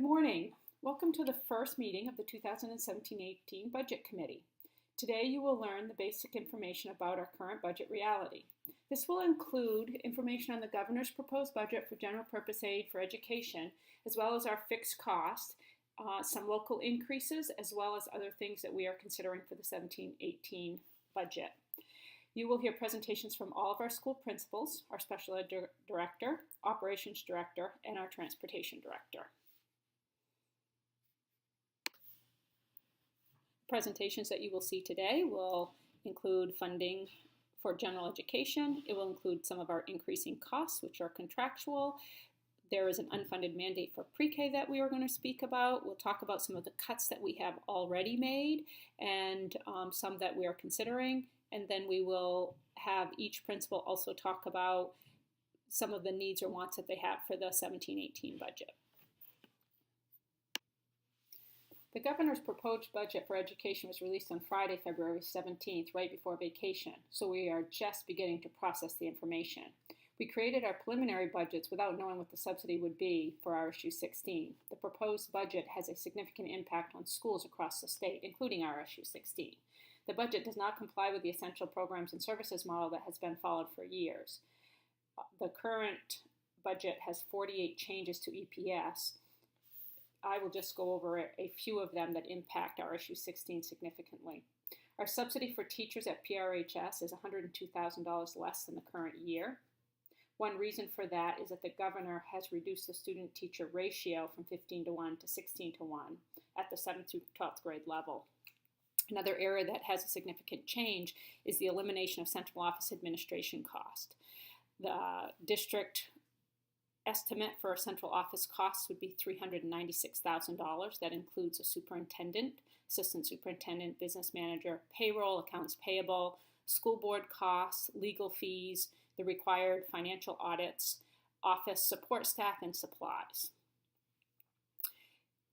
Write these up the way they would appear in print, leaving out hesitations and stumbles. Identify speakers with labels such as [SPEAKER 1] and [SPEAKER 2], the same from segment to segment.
[SPEAKER 1] Good morning. Welcome to the first meeting of the 2017-18 Budget Committee. Today you will learn the basic information about our current budget reality. This will include information on the Governor's proposed budget for general purpose aid for education, as well as our fixed cost, some local increases, as well as other things that we are considering for the 17-18 budget. You will hear presentations from all of our school principals, our special ed director, operations director, and our transportation director. Presentations that you will see today will include funding for general education. It will include some of our increasing costs, which are contractual. There is an unfunded mandate for pre-K that we are going to speak about. We'll talk about some of the cuts that we have already made and some that we are considering. And then we will have each principal also talk about some of the needs or wants that they have for the 17-18 budget. The Governor's proposed budget for education was released on Friday, February 17th, right before vacation, so we are just beginning to process the information. We created our preliminary budgets without knowing what the subsidy would be for RSU 16. The proposed budget has a significant impact on schools across the state, including RSU 16. The budget does not comply with the essential programs and services model that has been followed for years. The current budget has 48 changes to EPS. I will just go over a few of them that impact RSU 16 significantly. Our subsidy for teachers at PRHS is $102,000 less than the current year. One reason for that is that the Governor has reduced the student-teacher ratio from 15:1 to 16:1 at the 7th through 12th grade level. Another area that has a significant change is the elimination of central office administration cost. The district estimate for central office costs would be $396,000. That includes a superintendent, assistant superintendent, business manager, payroll, accounts payable, school board costs, legal fees, the required financial audits, office support staff, and supplies.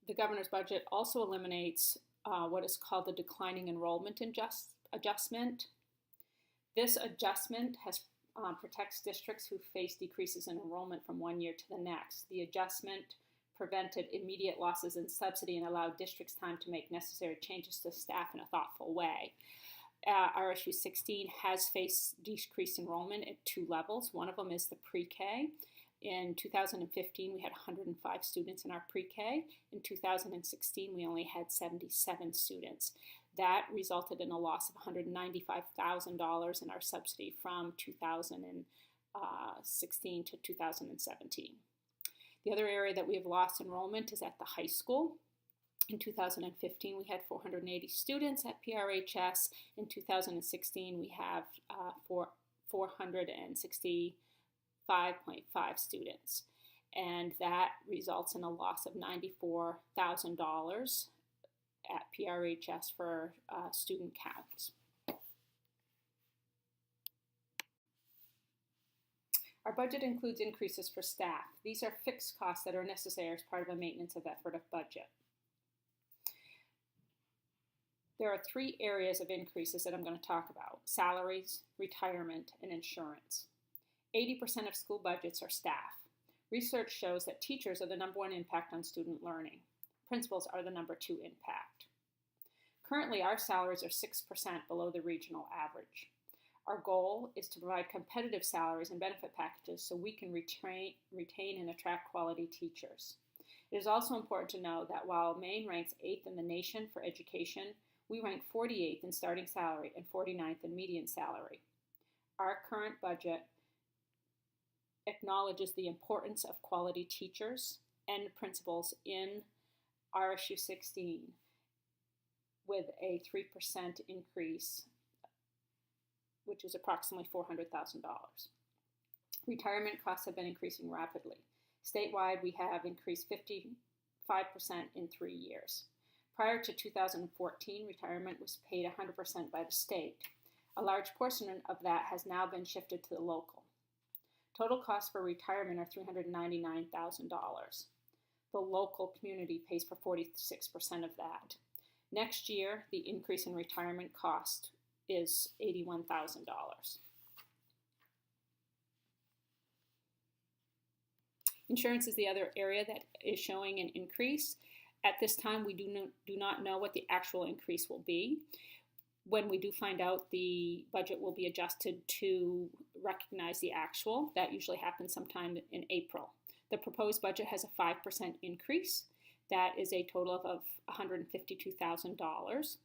[SPEAKER 1] The Governor's budget also eliminates what is called the declining enrollment adjustment. This adjustment protects districts who face decreases in enrollment from one year to the next. The adjustment prevented immediate losses in subsidy and allowed districts time to make necessary changes to staff in a thoughtful way. RSU 16 has faced decreased enrollment at two levels. One of them is the pre-K. In 2015, we had 105 students in our pre-K. In 2016, we only had 77 students. That resulted in a loss of $195,000 in our subsidy from 2016 to 2017. The other area that we have lost enrollment is at the high school. In 2015, we had 480 students at PRHS. In 2016, we have 465.5 students. And that results in a loss of $94,000 at PRHS for student counts. Our budget includes increases for staff. These are fixed costs that are necessary as part of a maintenance of effort of budget. There are three areas of increases that I'm going to talk about: salaries, retirement, and insurance. 80% of school budgets are staff. Research shows that teachers are the #1 impact on student learning. Principals are the #2 impact. Currently, our salaries are 6% below the regional average. Our goal is to provide competitive salaries and benefit packages so we can retain and attract quality teachers. It is also important to know that while Maine ranks 8th in the nation for education, we rank 48th in starting salary and 49th in median salary. Our current budget acknowledges the importance of quality teachers and principals in RSU 16 with a 3% increase, which is approximately $400,000. Retirement costs have been increasing rapidly. Statewide, we have increased 55% in 3 years. Prior to 2014, retirement was paid 100% by the state. A large portion of that has now been shifted to the local. Total costs for retirement are $399,000. The local community pays for 46% of that. Next year, the increase in retirement cost is $81,000. Insurance is the other area that is showing an increase. At this time, we do not know what the actual increase will be. When we do find out, the budget will be adjusted to recognize the actual. That usually happens sometime in April. The proposed budget has a 5% increase. That is a total of $152,000.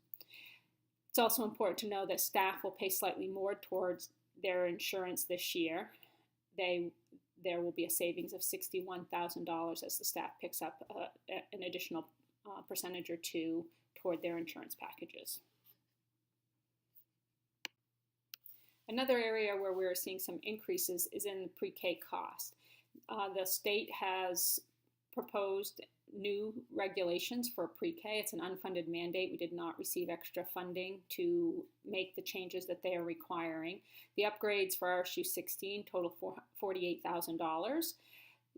[SPEAKER 1] It's also important to know that staff will pay slightly more towards their insurance this year. There will be a savings of $61,000 as the staff picks up an additional percentage or two toward their insurance packages. Another area where we're seeing some increases is in the pre-K cost. The state has proposed new regulations for pre-K. It's an unfunded mandate. We did not receive extra funding to make the changes that they are requiring. The upgrades for RSU 16 total $48,000.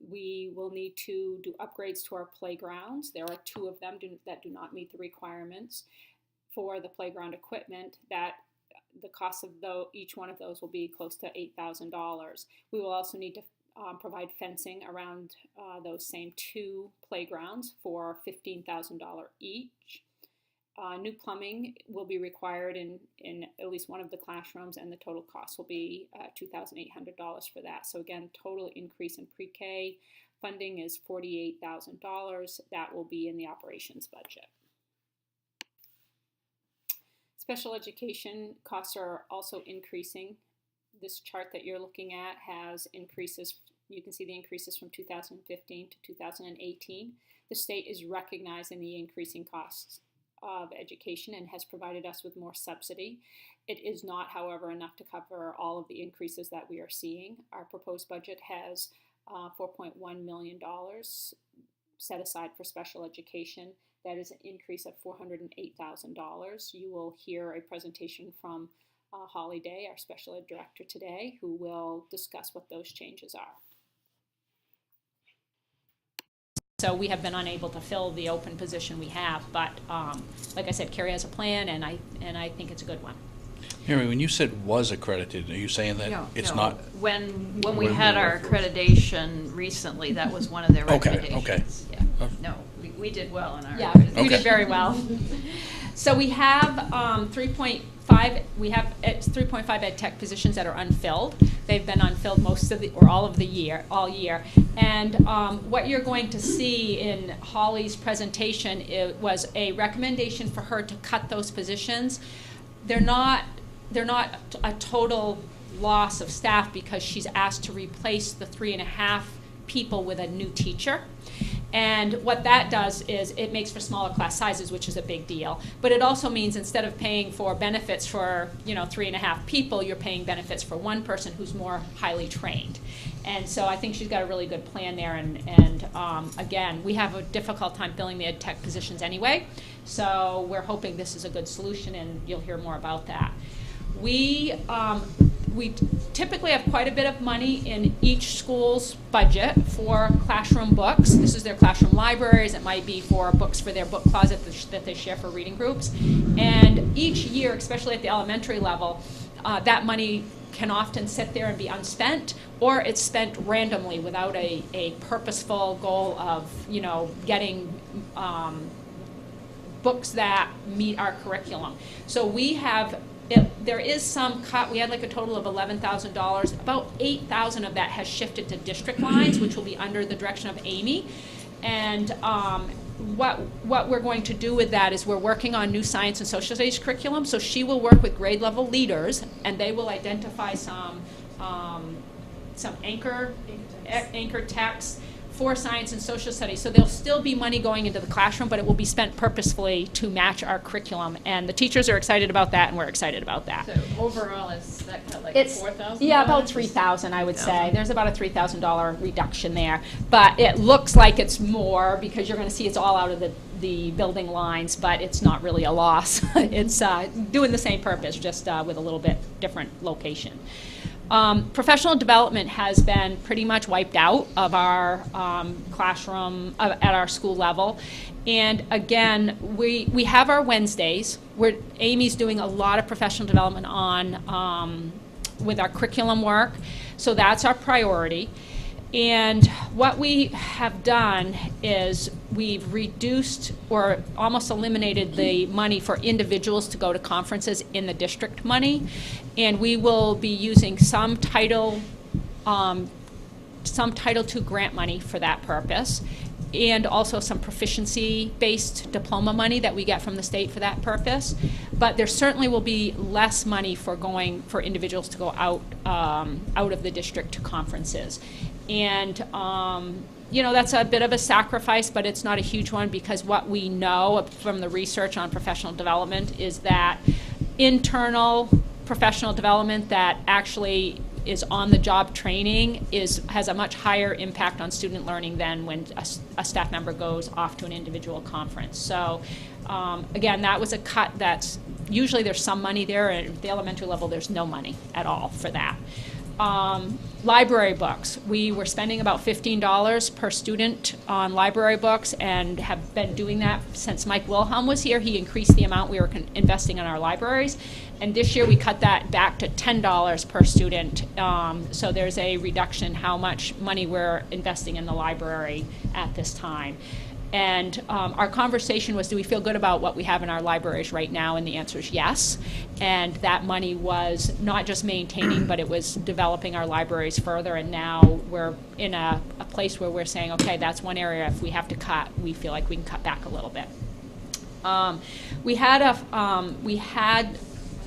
[SPEAKER 1] We will need to do upgrades to our playgrounds. There are 2 of them that do not meet the requirements. For the playground equipment, that the cost of each one of those will be close to $8,000. We will also need to provide fencing around those same 2 playgrounds for $15,000 each. New plumbing will be required in at least one of the classrooms, and the total cost will be $2,800 for that. So again, total increase in pre-K funding is $48,000. That will be in the operations budget. Special education costs are also increasing. This chart that you're looking at has increases. You can see the increases from 2015 to 2018. The state is recognizing the increasing costs of education and has provided us with more subsidy. It is not, however, enough to cover all of the increases that we are seeing. Our proposed budget has $4.1 million set aside for special education. That is an increase of $408,000. You will hear a presentation from Holly Day, our special ed director today, who will discuss what those changes are. So we have been unable to fill the open position we have, but like I said, Carrie has a plan, and I think it's a good one.
[SPEAKER 2] Mary, when you said was accredited, are you saying that it's not?
[SPEAKER 3] When we had our accreditation recently, that was one of their recommendations.
[SPEAKER 2] Okay.
[SPEAKER 3] Yeah. No, we did well in our.
[SPEAKER 1] Yeah, we did very well. So we have 3.5. We have 3.5 ed tech positions that are unfilled. They've been unfilled most of the or all of the year, all year. And what you're going to see in Holly's presentation was a recommendation for her to cut those positions. They're not a total loss of staff because she's asked to replace the 3.5 people with a new teacher. And what that does is it makes for smaller class sizes, which is a big deal. But it also means instead of paying for benefits for 3.5 people, you're paying benefits for one person who's more highly trained. And so I think she's got a really good plan there. And again, we have a difficult time filling the ed tech positions anyway. So we're hoping this is a good solution, and you'll hear more about that. We typically have quite a bit of money in each school's budget for classroom books. This is their classroom libraries. It might be for books for their book closet that they share for reading groups. And each year, especially at the elementary level, that money can often sit there and be unspent, or it's spent randomly without a purposeful goal of getting books that meet our curriculum. So we have there is some cut. We had like a total of $11,000. About $8,000 of that has shifted to district lines, which will be under the direction of Amy. And what we're going to do with that is we're working on new science and social studies curriculum. So she will work with grade level leaders, and they will identify some anchor texts for science and social studies. So there'll still be money going into the classroom, but it will be spent purposefully to match our curriculum. And the teachers are excited about that, and we're excited about that.
[SPEAKER 3] So overall, is that kind of like $4,000?
[SPEAKER 1] Yeah, about $3,000, I would say. There's about a $3,000 reduction there. But it looks like it's more because you're going to see it's all out of the building lines, but it's not really a loss. It's doing the same purpose, just with a little bit different location. Professional development has been pretty much wiped out of our classroom at our school level. And again, we have our Wednesdays where Amy's doing a lot of professional development on with our curriculum work. So that's our priority. And what we have done is we've reduced or almost eliminated the money for individuals to go to conferences in the district money. And we will be using some Title II grant money for that purpose, and also some proficiency-based diploma money that we get from the state for that purpose. But there certainly will be less money for individuals to go out of the district to conferences. And you know, that's a bit of a sacrifice, but it's not a huge one, because what we know from the research on professional development is that internal professional development that actually is on-the-job training has a much higher impact on student learning than when a staff member goes off to an individual conference. So again, that was a cut that's usually there's some money there, and at the elementary level there's no money at all for that. Library books. We were spending about $15 per student on library books, and have been doing that since Mike Wilhelm was here. He increased the amount we were investing in our libraries, and this year we cut that back to $10 per student. So there's a reduction in how much money we're investing in the library at this time. And our conversation was, do we feel good about what we have in our libraries right now? And the answer is yes. And that money was not just maintaining, but it was developing our libraries further. And now we're in a place where we're saying, okay, that's one area if we have to cut, we feel like we can cut back a little bit. We had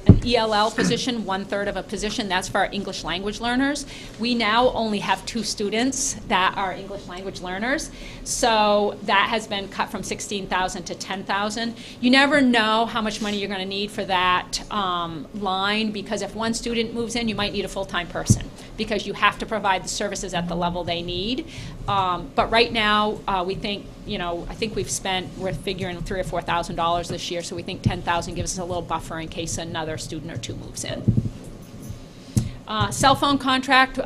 [SPEAKER 1] an ELL position, 1/3 of a position. That's for our English language learners. We now only have 2 students that are English language learners. So that has been cut from $16,000 to $10,000. You never know how much money you're going to need for that line, because if one student moves in, you might need a full-time person, because you have to provide the services at the level they need. But right now, we think, I think we're figuring $3,000 or $4,000 this year, so we think $10,000 gives us a little buffer in case another student or 2 moves in. Cell phone contract.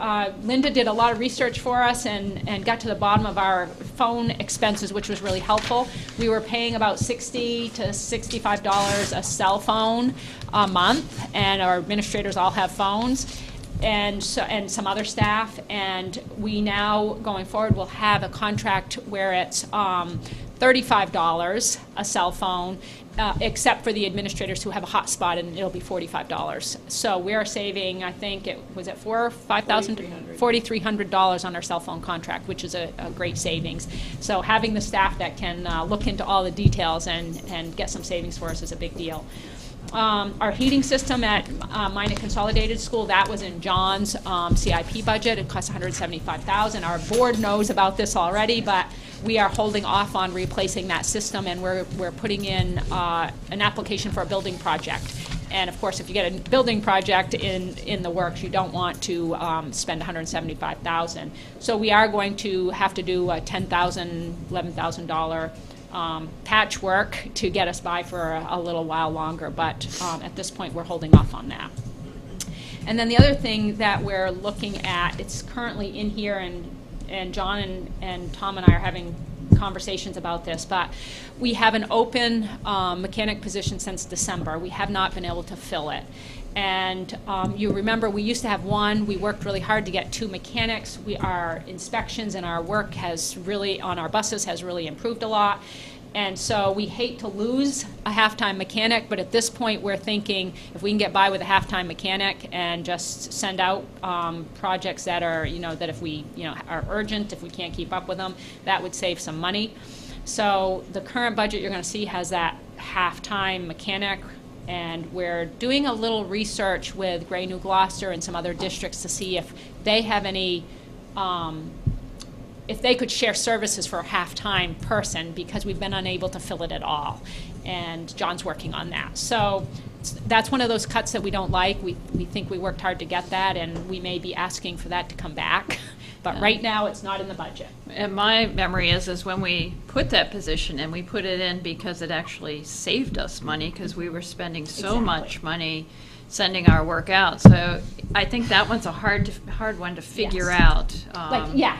[SPEAKER 1] Linda did a lot of research for us and got to the bottom of our phone expenses, which was really helpful. We were paying about $60 to $65 a cell phone a month, and our administrators all have phones. And some other staff, and we now, going forward, will have a contract where it's $35 a cell phone, except for the administrators who have a hotspot, and it'll be $45. So we're saving, I think, $4,300 on our cell phone contract, which is a great savings. So having the staff that can look into all the details and get some savings for us is a big deal. Our heating system at Minot Consolidated School, that was in John's CIP budget. It cost $175,000. Our board knows about this already, but we are holding off on replacing that system, and we're putting in an application for a building project. And of course, if you get a building project in the works, you don't want to spend $175,000. So we are going to have to do a $10,000, $11,000 patchwork to get us by for a little while longer, but at this point we're holding off on that. And then the other thing that we're looking at, it's currently in here, and John and Tom and I are having conversations about this, but we have an open mechanic position since December. We have not been able to fill it. And you remember we used to have 1. We worked really hard to get 2 mechanics. Our inspections and our work on our buses has really improved a lot. And so we hate to lose a half-time mechanic, but at this point we're thinking if we can get by with a half-time mechanic and just send out projects that are, that if we, are urgent, if we can't keep up with them, that would save some money. So the current budget you're going to see has that half-time mechanic. And we're doing a little research with Gray New Gloucester and some other districts to see if they have any, if they could share services for a half-time person, because we've been unable to fill it at all. And John's working on that. So that's one of those cuts that we don't like. We think we worked hard to get that, and we may be asking for that to come back. But right now, it's not in the budget.
[SPEAKER 3] And my memory is when we put that position in, we put it in because it actually saved us money, because we were spending so much money sending our work out. So I think that one's a hard one to figure out.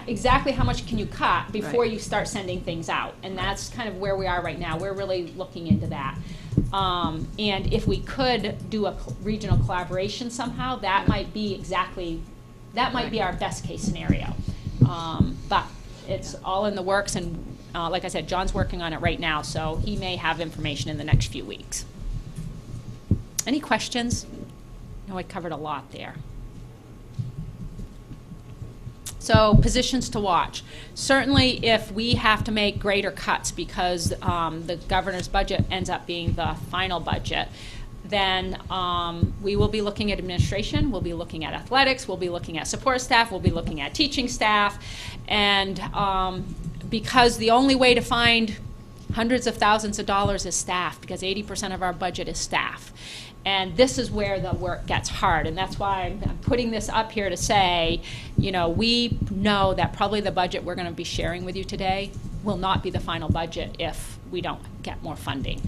[SPEAKER 1] Exactly how much can you cut before you start sending things out? And that's kind of where we are right now. We're really looking into that. And if we could do a regional collaboration somehow, that might be our best case scenario.
[SPEAKER 4] But it's all in the works, and like I said, John's working on it right now, so he may have information in the next few weeks. Any questions? No, I covered a lot there. So positions to watch. Certainly if we have to make greater cuts because the governor's budget ends up being the final budget, then we will be looking at administration, we'll be looking at athletics, we'll be looking at support staff, we'll be looking at teaching staff, and because the only way to find hundreds of thousands of dollars is staff, because 80% of our budget is staff. And this is where the work gets hard, and that's why I'm putting this up here to say, you know, we know that probably the budget we're going to be sharing with you today will not be the final budget if we don't get more funding.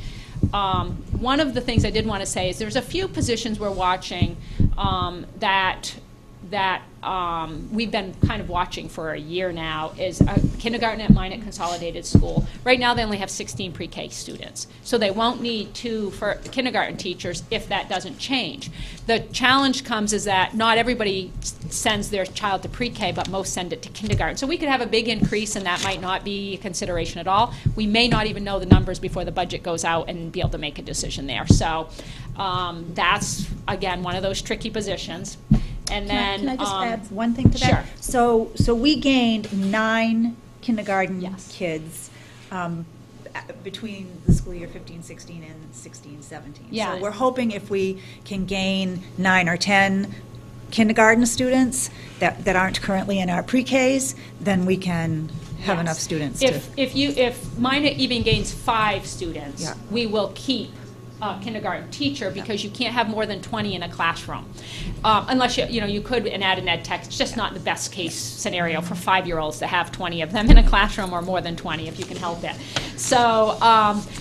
[SPEAKER 4] One of the things I did want to say is there's a few positions we're watching that we've been kind of watching for a year now is kindergarten at Minot Consolidated School. Right now they only have 16 pre-K students, so they won't need 2 for kindergarten teachers if that doesn't change. The challenge comes is that not everybody sends their child to pre-K, but most send it to kindergarten. So we could have a big increase and that might not be a consideration at all. We may not even know the numbers before the budget goes out and be able to make a decision there. So that's, again, one of those tricky positions. And then,
[SPEAKER 5] can I just add one thing to that?
[SPEAKER 4] Sure.
[SPEAKER 5] So we gained 9 kindergarten
[SPEAKER 4] Yes.
[SPEAKER 5] kids between the school year 15-16 and 16-17.
[SPEAKER 4] Yeah.
[SPEAKER 5] So we're hoping if we can gain 9 or 10 kindergarten students that aren't currently in our pre-Ks, then we can have enough students to.
[SPEAKER 4] If Minot even gains 5 students,
[SPEAKER 5] Yeah.
[SPEAKER 4] we will keep a kindergarten teacher because you can't have more than 20 in a classroom. Unless you could add an ed tech. It's just not the best case scenario for 5-year-olds to have 20 of them in a classroom, or more than 20 if you can help it. So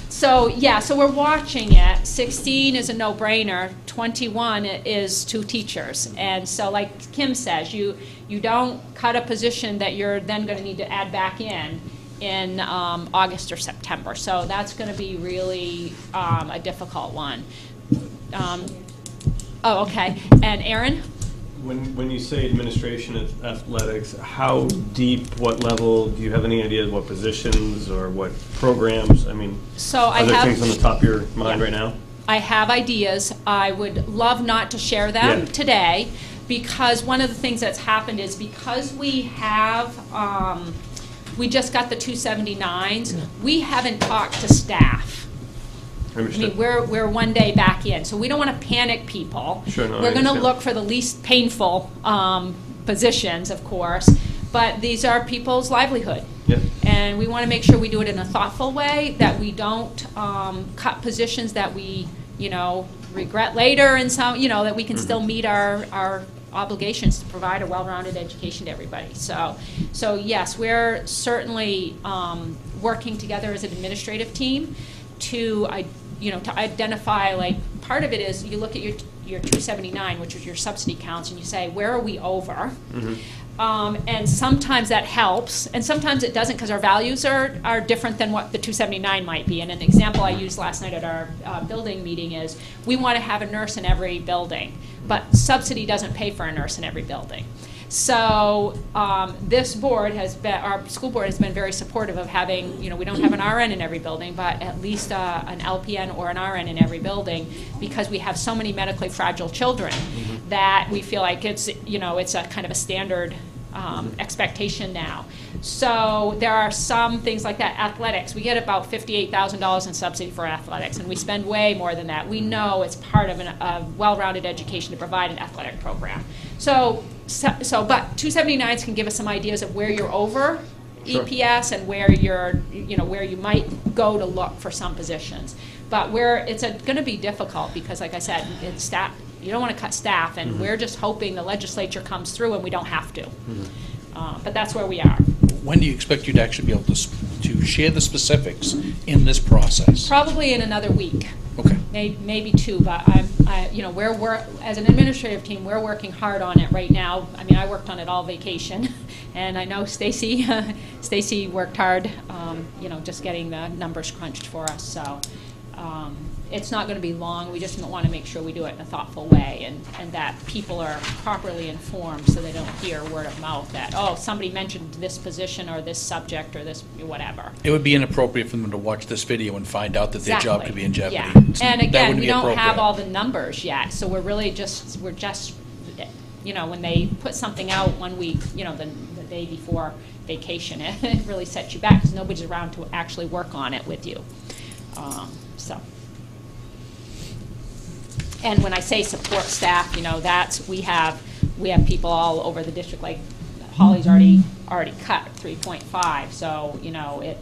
[SPEAKER 4] so we're watching it. 16 is a no-brainer. 21 is 2 teachers. And so like Kim says, you don't cut a position that you're then going to need to add back in August or September. So that's going to be really a difficult one. Okay. And Aaron?
[SPEAKER 6] When you say administration of athletics, how deep, what level, do you have any idea what positions or what programs? I mean, are there things on the top of your mind right now?
[SPEAKER 4] I have ideas. I would love not to share them today, because one of the things that's happened is because we have we just got the 279s. We haven't talked to staff. I mean, we're one day back in, so we don't want to panic people.
[SPEAKER 6] Sure, no,
[SPEAKER 4] we're going to look for the least painful positions, of course, but these are people's livelihood.
[SPEAKER 6] Yep.
[SPEAKER 4] And we want to make sure we do it in a thoughtful way, that we don't cut positions that we, regret later, and some, that we can still meet our obligations to provide a well-rounded education to everybody. So yes, we're certainly working together as an administrative team to identify, like, part of it is you look at your 279, which is your subsidy counts, and you say, where are we over? And sometimes that helps, and sometimes it doesn't, because our values are different than what the 279 might be. And an example I used last night at our building meeting is we want to have a nurse in every building, but subsidy doesn't pay for a nurse in every building. So this board our school board has been very supportive of having, we don't have an RN in every building, but at least an LPN or an RN in every building, because we have so many medically fragile children that we feel like it's a kind of a standard expectation now. So there are some things like that. Athletics, we get about $58,000 in subsidy for athletics, and we spend way more than that. We know it's part of a well-rounded education to provide an athletic program. But 279s can give us some ideas of where you're over EPS and where where you might go to look for some positions. But where it's going to be difficult, because, like I said, it's staff. You don't want to cut staff, and we're just hoping the legislature comes through and we don't have to. But that's where we are.
[SPEAKER 2] When do you expect you to actually be able to share the specifics in this process?
[SPEAKER 4] Probably in another week.
[SPEAKER 2] Okay.
[SPEAKER 4] Maybe 2, but we're as an administrative team, we're working hard on it right now. I mean, I worked on it all vacation, and I know Stacy worked hard, just getting the numbers crunched for us. So it's not going to be long. We just want to make sure we do it in a thoughtful way, and that people are properly informed so they don't hear word of mouth that, oh, somebody mentioned this position or this subject or this whatever.
[SPEAKER 2] It would be inappropriate for them to watch this video and find out that their job could be in jeopardy.
[SPEAKER 4] Yeah.
[SPEAKER 2] It's-
[SPEAKER 4] And
[SPEAKER 2] that
[SPEAKER 4] again,
[SPEAKER 2] wouldn't
[SPEAKER 4] we
[SPEAKER 2] be
[SPEAKER 4] don't have
[SPEAKER 2] appropriate.
[SPEAKER 4] all the numbers yet, so we're just, you know, when they put something out 1 week, you know, the day before vacation, it really sets you back because nobody's around to actually work on it with you. So. And when I say support staff, you know, we have people all over the district, like Holly's already cut 3.5, so, you know,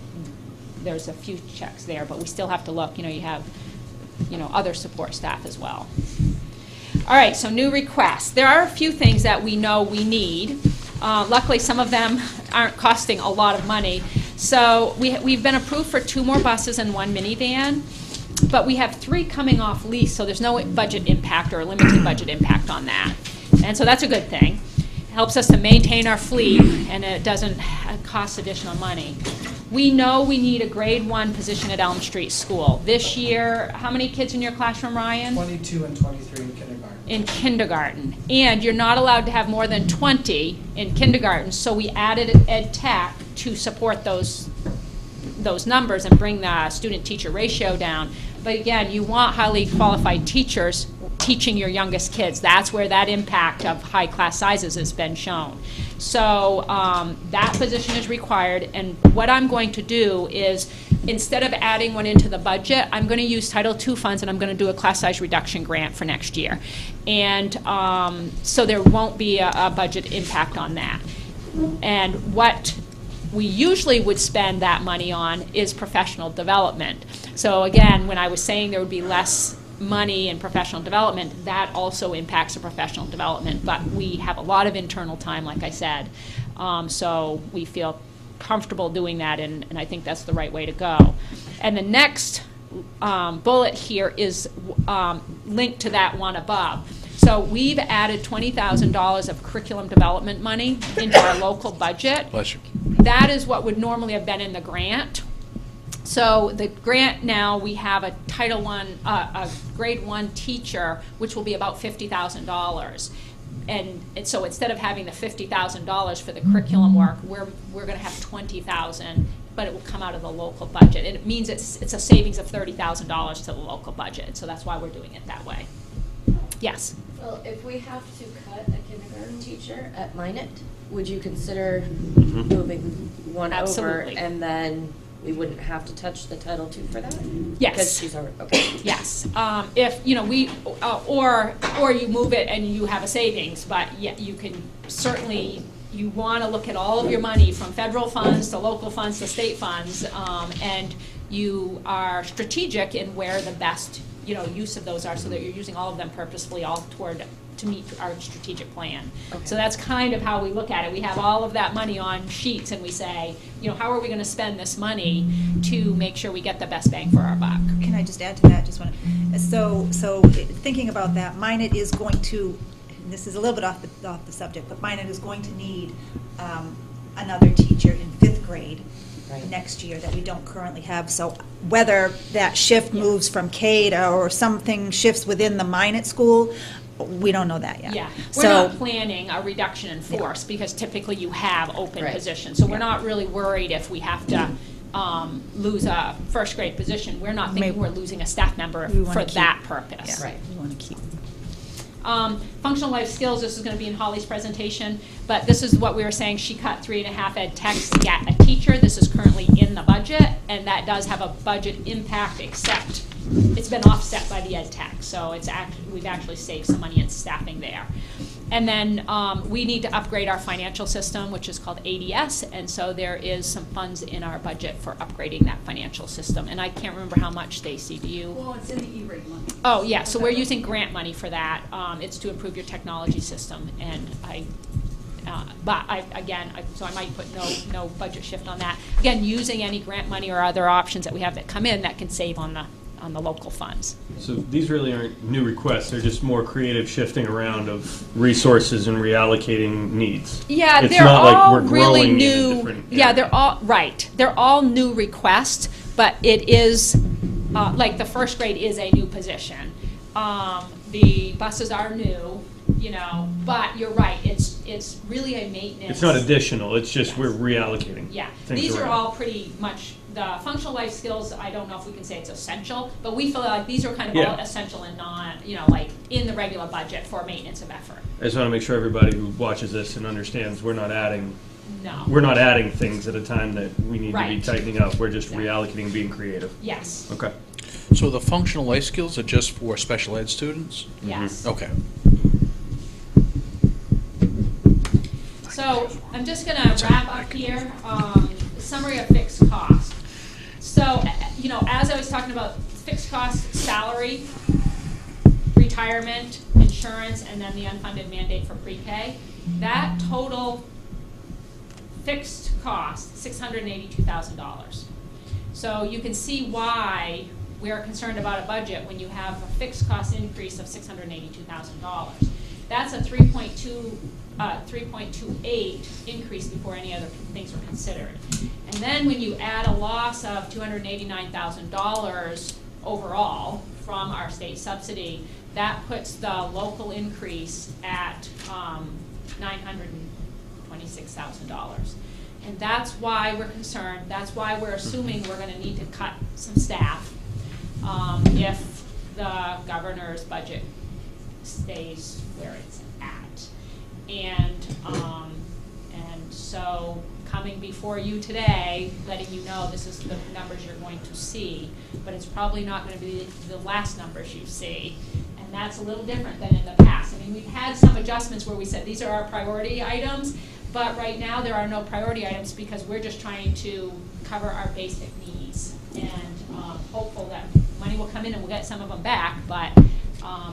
[SPEAKER 4] there's a few checks there, but we still have to look, you know, you have, you know, other support staff as well. All right, so new requests. There are a few things that we know we need. Luckily, some of them aren't costing a lot of money. So we've been approved for 2 more buses and 1 minivan, but we have 3 coming off lease, so there's no budget impact or limited budget impact on that. And so that's a good thing. It helps us to maintain our fleet, and it doesn't cost additional money. We know we need a grade 1 position at Elm Street School. This year, how many kids in your classroom, Ryan?
[SPEAKER 7] 22 and 23 in kindergarten.
[SPEAKER 4] In kindergarten. And you're not allowed to have more than 20 in kindergarten, so we added ed tech to support those numbers and bring the student-teacher ratio down. But again, you want highly qualified teachers teaching your youngest kids. That's where that impact of high class sizes has been shown. So that position is required, and what I'm going to do is, instead of adding one into the budget, I'm going to use Title II funds, and I'm going to do a class size reduction grant for next year. And so there won't be a budget impact on that. And what we usually would spend that money on is professional development. So again, when I was saying there would be less money in professional development, that also impacts the professional development. But we have a lot of internal time, like I said. So we feel comfortable doing that, and I think that's the right way to go. And the next bullet here is linked to that one above. So we've added $20,000 of curriculum development money into our local budget.
[SPEAKER 2] Bless you.
[SPEAKER 4] That is what would normally have been in the grant. So the grant now, we have a Title I, a grade 1 teacher, which will be about $50,000. And so instead of having the $50,000 for the curriculum work, we're going to have $20,000, but it will come out of the local budget. And it means it's a savings of $30,000 to the local budget. So that's why we're doing it that way. Yes?
[SPEAKER 8] Well, if we have to cut a kindergarten teacher at Minot, would you consider moving one
[SPEAKER 4] Absolutely.
[SPEAKER 8] over, and then we wouldn't have to touch the Title II for that?
[SPEAKER 4] Yes.
[SPEAKER 8] Because she's already, okay.
[SPEAKER 4] Yes. If, you know, or you move it and you have a savings, but yeah, you can certainly, you want to look at all of your money from federal funds to local funds to state funds, and you are strategic in where the best, you know, use of those are, so that you're using all of them purposefully, all toward to meet our strategic plan.
[SPEAKER 8] Okay.
[SPEAKER 4] So that's kind of how we look at it. We have all of that money on sheets, and we say, you know, how are we going to spend this money to make sure we get the best bang for our buck?
[SPEAKER 5] Can I just add to that? So thinking about that, Minot is going to, and this is a little bit off the subject, but Minot is going to need another teacher in 5th grade next year that we don't currently have. So whether that shift moves from K or something shifts within the Minot school, we don't know that yet.
[SPEAKER 4] Yeah, we're
[SPEAKER 5] So
[SPEAKER 4] not planning a reduction in force because typically you have open positions. So we're not really worried if we have to lose a 1st grade position. We're not thinking we're losing a staff member for that purpose.
[SPEAKER 5] Yeah, we want to keep.
[SPEAKER 4] Functional life skills, this is going to be in Holly's presentation, but this is what we were saying. She cut 3.5 ed techs to get a teacher. This is currently in the budget, and that does have a budget impact, except it's been offset by the ed tech. So we've actually saved some money in staffing there. And then we need to upgrade our financial system, which is called ADS, and so there is some funds in our budget for upgrading that financial system. And I can't remember how much, Stacy, do you?
[SPEAKER 9] Well, it's in the E-rate money.
[SPEAKER 4] Oh, yeah, so we're using grant money for that. It's to improve your technology system, and so I might put no budget shift on that. Again, using any grant money or other options that we have that come in that can save on the local funds.
[SPEAKER 6] So these really aren't new requests, they're just more creative shifting around of resources and reallocating needs.
[SPEAKER 4] Yeah,
[SPEAKER 6] It's
[SPEAKER 4] they're
[SPEAKER 6] not like
[SPEAKER 4] all
[SPEAKER 6] we're
[SPEAKER 4] really
[SPEAKER 6] growing in a
[SPEAKER 4] new.
[SPEAKER 6] different
[SPEAKER 4] Yeah,
[SPEAKER 6] area.
[SPEAKER 4] they're all right. They're all new requests, but it is like the first grade is a new position. The buses are new, you know, but you're right, it's really a maintenance.
[SPEAKER 6] It's not additional, it's just
[SPEAKER 4] Yes.
[SPEAKER 6] we're reallocating.
[SPEAKER 4] Yeah,
[SPEAKER 6] things
[SPEAKER 4] these are
[SPEAKER 6] around.
[SPEAKER 4] all pretty much, the functional life skills, I don't know if we can say it's essential, but we feel like these are kind of all
[SPEAKER 6] Yeah.
[SPEAKER 4] essential and not, you know, like in the regular budget for maintenance of effort.
[SPEAKER 6] I just want to make sure everybody who watches this and understands we're not adding things at a time that we need to be
[SPEAKER 4] Right.
[SPEAKER 6] tightening up. We're just
[SPEAKER 4] Exactly.
[SPEAKER 6] reallocating and being creative.
[SPEAKER 4] Yes,
[SPEAKER 6] Okay.
[SPEAKER 2] So the functional life skills are just for special ed students?
[SPEAKER 4] yes.
[SPEAKER 2] Okay.
[SPEAKER 4] So I'm just gonna wrap up here, summary of fixed cost. So, you know, as I was talking about fixed cost, salary, retirement, insurance, and then the unfunded mandate for pre-K, that total fixed cost, $682,000. So you can see why we are concerned about a budget when you have a fixed cost increase of $682,000. That's a 3.28 increase before any other things were considered. And then when you add a loss of $289,000 overall from our state subsidy, that puts the local increase at $926,000. And that's why we're concerned, that's why we're assuming we're gonna need to cut some staff if the governor's budget stays where it's at. And so coming before you today, letting you know this is the numbers you're going to see, but it's probably not gonna be the last numbers you see. And that's a little different than in the past. I mean, we've had some adjustments where we said these are our priority items, but right now there are no priority items because we're just trying to cover our basic needs. And hopeful that money will come in and we'll get some of them back, but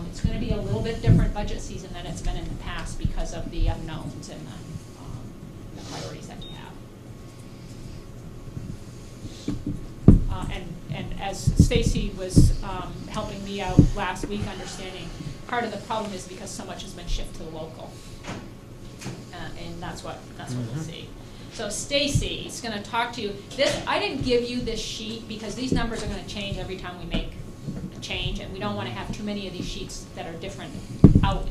[SPEAKER 4] it's going to be a little bit different budget season than it's been in the past because of the unknowns and the priorities that we have. And as Stacy was helping me out last week understanding, part of the problem is because so much has been shifted to the local. And that's what we'll see. So Stacy's going to talk to you. I didn't give you this sheet because these numbers are going to change every time we make a change, and we don't want to have too many of these sheets that are different out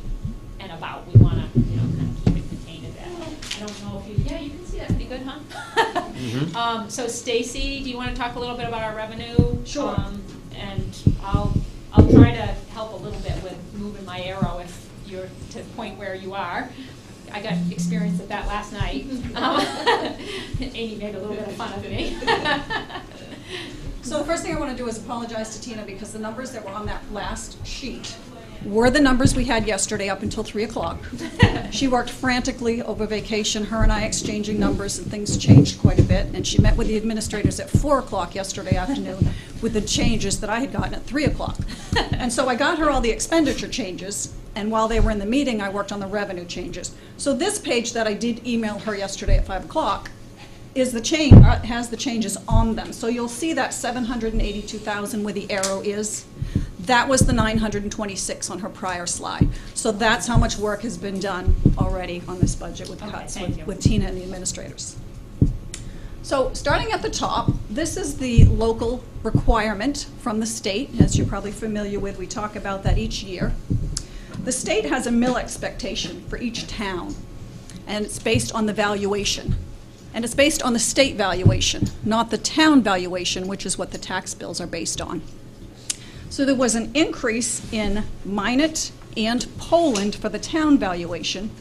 [SPEAKER 4] and about. We want to, you know, kind of keep it contained a bit. I don't know if you can see that pretty good, huh? So Stacy, do you want to talk a little bit about our revenue?
[SPEAKER 9] Sure.
[SPEAKER 4] And I'll try to help a little bit with moving my arrow if you're to the point where you are. I got experience with that last night. Amy made a little bit of fun of me.
[SPEAKER 9] So the first thing I want to do is apologize to Tina because the numbers that were on that last sheet were the numbers we had yesterday up until 3 o'clock. She worked frantically over vacation, her and I exchanging numbers, and things changed quite a bit. And she met with the administrators at 4 o'clock yesterday afternoon with the changes that I had gotten at 3 o'clock. And so I got her all the expenditure changes, and while they were in the meeting, I worked on the revenue changes. So this page that I did email her yesterday at 5 o'clock is the change, has the changes on them. So you'll see that 782,000 where the arrow is. That was the 926 on her prior slide. So that's how much work has been done already on this budget with cuts with Tina and the administrators. So starting at the top, this is the local requirement from the state. As you're probably familiar with, we talk about that each year. The state has a mill expectation for each town, and it's based on the valuation. And it's based on the state valuation, not the town valuation, which is what the tax bills are based on. So there was an increase in Minot and Poland for the town valuation,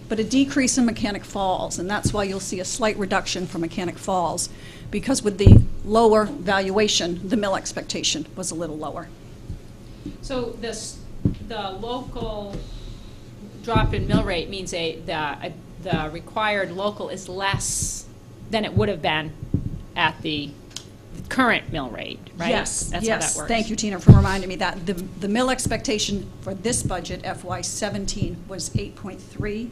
[SPEAKER 9] but a decrease in Mechanic Falls, and that's why you'll see a slight reduction for Mechanic Falls, because with the lower valuation, the mill expectation was a little lower.
[SPEAKER 4] So the local drop in mill rate means the required local is less than it would have been at the current mill rate, right?
[SPEAKER 9] Yes,
[SPEAKER 4] That's
[SPEAKER 9] yes.
[SPEAKER 4] how that works.
[SPEAKER 9] Thank you, Tina, for reminding me that. The mill expectation for this budget, FY17, was 8.3.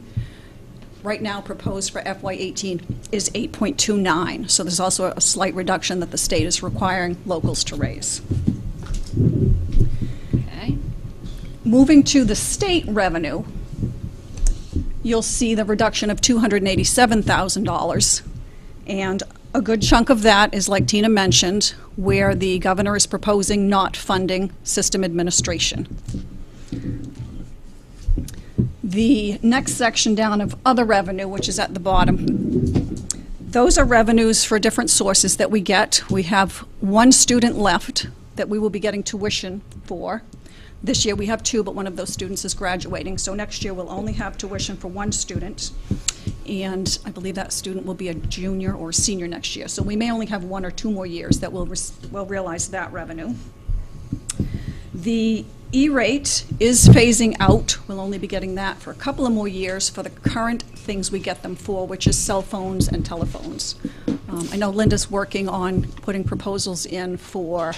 [SPEAKER 9] Right now, proposed for FY18 is 8.29. So there's also a slight reduction that the state is requiring locals to raise.
[SPEAKER 4] Okay.
[SPEAKER 9] Moving to the state revenue, you'll see the reduction of $287,000. And a good chunk of that is, like Tina mentioned, where the governor is proposing not funding system administration. The next section down of other revenue, which is at the bottom, those are revenues for different sources that we get. We have one student left that we will be getting tuition for. This year we have two, but one of those students is graduating. So next year we'll only have tuition for one student. And I believe that student will be a junior or senior next year. So we may only have 1 or 2 more years that we'll realize that revenue. The E-rate is phasing out. We'll only be getting that for a couple of more years for the current things we get them for, which is cell phones and telephones. I know Linda's working on putting proposals in for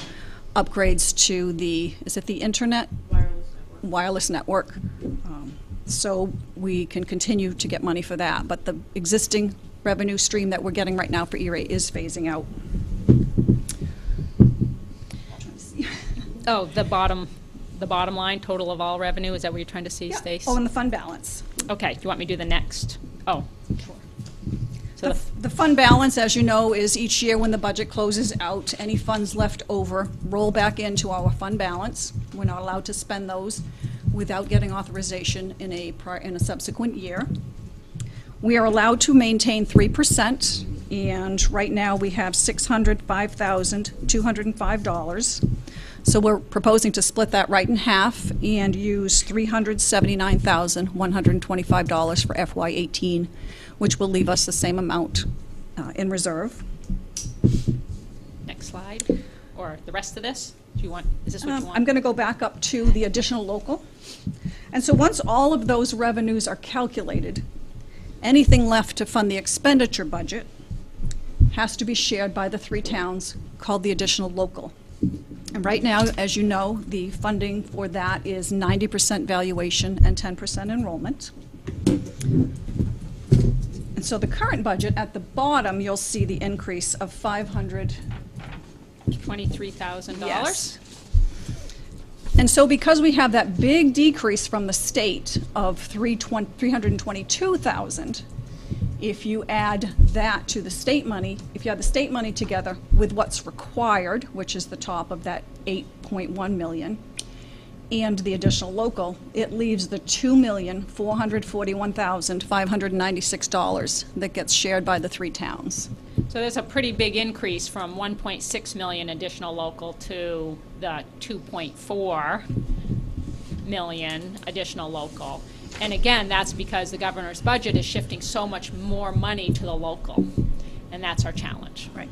[SPEAKER 9] upgrades to the, is it the internet? Wireless network. So we can continue to get money for that. But the existing revenue stream that we're getting right now for E-rate is phasing out.
[SPEAKER 4] Oh, the bottom line, total of all revenue, is that what you're trying to see,
[SPEAKER 9] Yeah.
[SPEAKER 4] Stace?
[SPEAKER 9] Oh, and the fund balance.
[SPEAKER 4] Okay, do you want me to do the next? Oh, sure. So
[SPEAKER 9] The fund balance, as you know, is each year when the budget closes out, any funds left over roll back into our fund balance. We're not allowed to spend those without getting authorization in a subsequent year. We are allowed to maintain 3%, and right now we have $605,205. So we're proposing to split that right in half and use $379,125 for FY18, which will leave us the same amount in reserve.
[SPEAKER 4] next slide, or the rest of this? Do you want, is this what you want?
[SPEAKER 9] I'm going to go back up to the additional local. And so once all of those revenues are calculated, anything left to fund the expenditure budget has to be shared by the 3 towns called the additional local. And right now, as you know, the funding for that is 90% valuation and 10% enrollment. And so the current budget, at the bottom, you'll see the increase of
[SPEAKER 4] $23,000?
[SPEAKER 9] Yes. And so because we have that big decrease from the state of $322,000, if you add that to the state money, if you add the state money together with what's required, which is the top of that 8.1 million, and the additional local, it leaves the $2,441,596 that gets shared by the 3 towns.
[SPEAKER 4] So there's a pretty big increase from 1.6 million additional local to the 2.4 million additional local. And again, that's because the governor's budget is shifting so much more money to the local, and that's our challenge.
[SPEAKER 9] Right.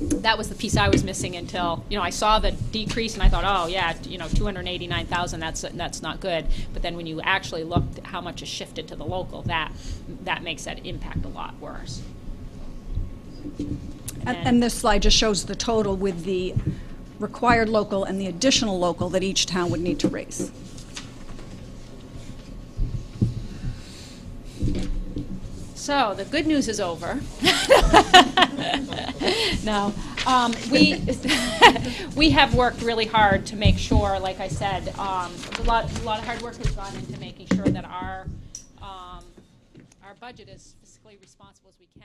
[SPEAKER 4] That was the piece I was missing until, I saw the decrease and I thought, oh yeah, 289,000, that's not good. But then when you actually looked at how much is shifted to the local, that makes that impact a lot worse.
[SPEAKER 9] And this slide just shows the total with the required local and the additional local that each town would need to raise.
[SPEAKER 4] So the good news is over. No, we have worked really hard to make sure, like I said, a lot of hard work has gone into making sure that our budget is fiscally responsible as we can.